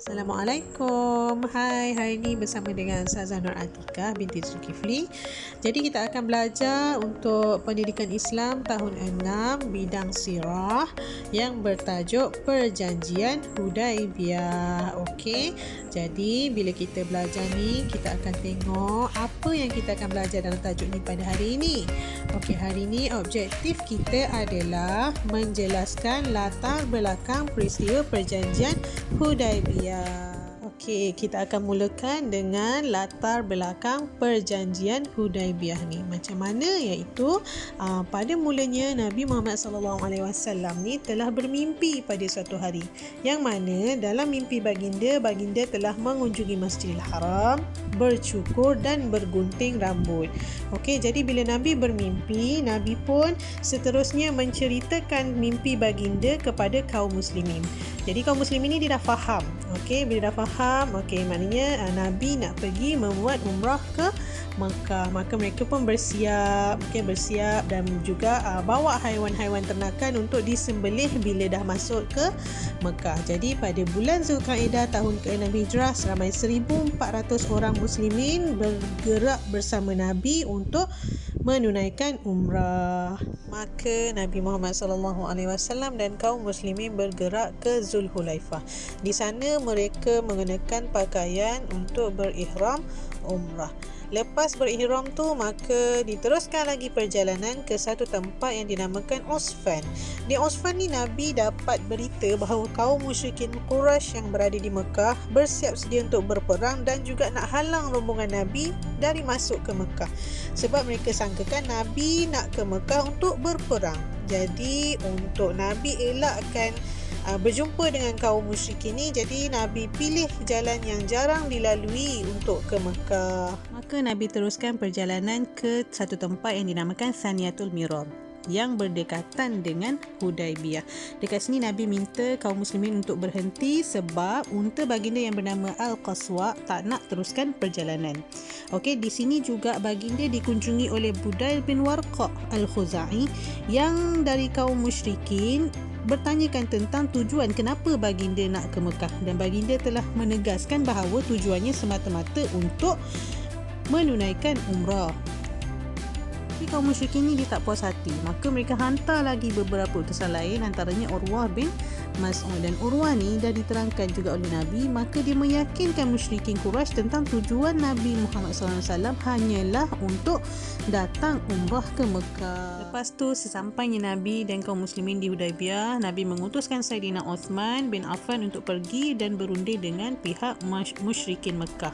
Assalamualaikum. Hai, hari ini bersama dengan Ustazah Nur Atikah binti Zulkifli. Jadi kita akan belajar untuk pendidikan Islam tahun 6 bidang sirah yang bertajuk Perjanjian Hudaibiyah. Okey. Jadi bila kita belajar ni, kita akan tengok apa yang kita akan belajar dalam tajuk ni pada hari ini. Okey, hari ini objektif kita adalah menjelaskan latar belakang peristiwa Perjanjian Hudaibiyah. Okey, kita akan mulakan dengan latar belakang Perjanjian Hudaibiyah ni. Macam mana? Iaitu pada mulanya Nabi Muhammad SAW ni telah bermimpi pada suatu hari, yang mana dalam mimpi baginda telah mengunjungi Masjidil Haram, bercukur dan bergunting rambut. Okey, jadi bila Nabi bermimpi, Nabi pun seterusnya menceritakan mimpi baginda kepada kaum muslimin. Jadi kaum muslimin ni dia dah faham. Okey, bila dah faham, okey, maknanya Nabi nak pergi membuat umrah ke Mekah. Maka mereka pun bersiap dan juga bawa haiwan-haiwan ternakan untuk disembelih bila dah masuk ke Mekah. Jadi pada bulan Zulkaidah tahun ke-6 Hijrah, seramai 1,400 orang muslimin bergerak bersama Nabi untuk menunaikan umrah. Maka Nabi Muhammad SAW dan kaum muslimin bergerak ke Zulhulaifah. Di sana mereka mengenakan pakaian untuk berihram umrah. Lepas berihram tu, maka diteruskan lagi perjalanan ke satu tempat yang dinamakan Usfan. Di Usfan ni Nabi dapat berita bahawa kaum musyrikin Quraisy yang berada di Mekah bersiap sedia untuk berperang dan juga nak halang rombongan Nabi dari masuk ke Mekah. Sebab mereka sangkakan Nabi nak ke Mekah untuk berperang. Jadi untuk Nabi elakkan berjumpa dengan kaum musyrikin ni, jadi Nabi pilih jalan yang jarang dilalui untuk ke Mekah. Maka Nabi teruskan perjalanan ke satu tempat yang dinamakan Saniyatul Mirar yang berdekatan dengan Hudaibiyah. Dekat sini Nabi minta kaum muslimin untuk berhenti sebab unta baginda yang bernama Al-Qaswa tak nak teruskan perjalanan. Okey, di sini juga baginda dikunjungi oleh Budail bin Warqa Al-Khuzai yang dari kaum musyrikin bertanyakan tentang tujuan kenapa baginda nak ke Mekah, dan baginda telah menegaskan bahawa tujuannya semata-mata untuk menunaikan umrah. Tapi kaum musyrikin ni dia tak puas hati, maka mereka hantar lagi beberapa utusan lain, antaranya Urwah bin Mas'ud. Dan Urwah ni dah diterangkan juga oleh Nabi, maka dia meyakinkan musyrikin Quraisy tentang tujuan Nabi Muhammad SAW hanyalah untuk datang umrah ke Mekah. Lepas tu sesampainya Nabi dan kaum muslimin di Hudaibiyah, Nabi mengutuskan Saidina Uthman bin Affan untuk pergi dan berunding dengan pihak musyrikin Mekah.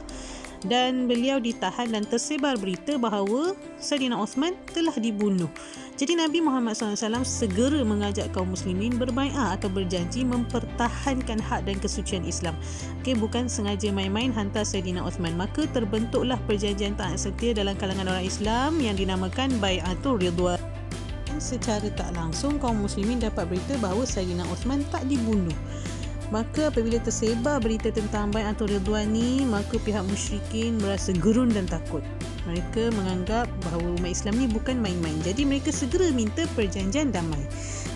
Dan beliau ditahan dan tersebar berita bahawa Saidina Uthman telah dibunuh. Jadi Nabi Muhammad SAW segera mengajak kaum muslimin berbai'ah atau berjanji mempertahankan hak dan kesucian Islam. Okey, bukan sengaja main-main hantar Saidina Uthman. Maka terbentuklah perjanjian taat setia dalam kalangan orang Islam yang dinamakan Bai'atul Ridwan. Secara tak langsung kaum muslimin dapat berita bahawa Saidina Uthman tak dibunuh. Maka apabila tersebar berita tentang Bai'atul Ridwan ni, maka pihak musyrikin merasa gerun dan takut. Mereka menganggap bahawa umat Islam ni bukan main-main. Jadi mereka segera minta perjanjian damai.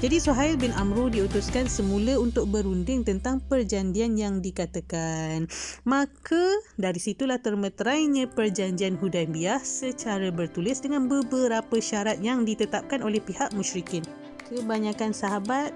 Jadi Suhail bin Amru diutuskan semula untuk berunding tentang perjanjian yang dikatakan. Maka dari situlah termeterainya perjanjian Hudaibiyah secara bertulis dengan beberapa syarat yang ditetapkan oleh pihak musyrikin. Kebanyakan sahabat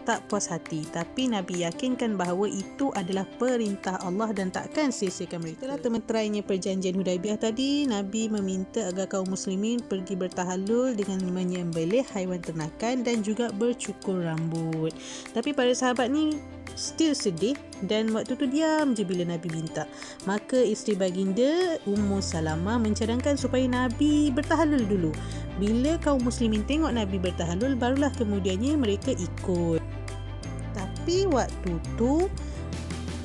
tak puas hati, tapi Nabi yakinkan bahawa itu adalah perintah Allah dan takkan sia-siakan mereka. Setelah termeterainya perjanjian Hudaibiyah tadi, Nabi meminta agar kaum muslimin pergi bertahallul dengan menyembelih haiwan ternakan dan juga bercukur rambut. Tapi para sahabat ni still sedih dan waktu tu diam je bila Nabi minta. Maka isteri baginda Ummu Salamah mencadangkan supaya Nabi bertahallul dulu. Bila kaum muslimin tengok Nabi bertahallul, barulah kemudiannya mereka ikut. Tapi waktu tu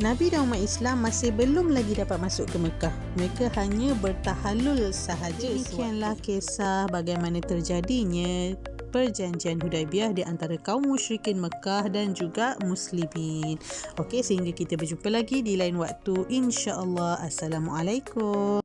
Nabi dan umat Islam masih belum lagi dapat masuk ke Mekah. Mereka hanya bertahallul sahaja. Demikianlah kisah bagaimana terjadinya perjanjian Hudaibiyah di antara kaum musyrikin Mekah dan juga muslimin. Okey, sehingga kita berjumpa lagi di lain waktu, insya-Allah. Assalamualaikum.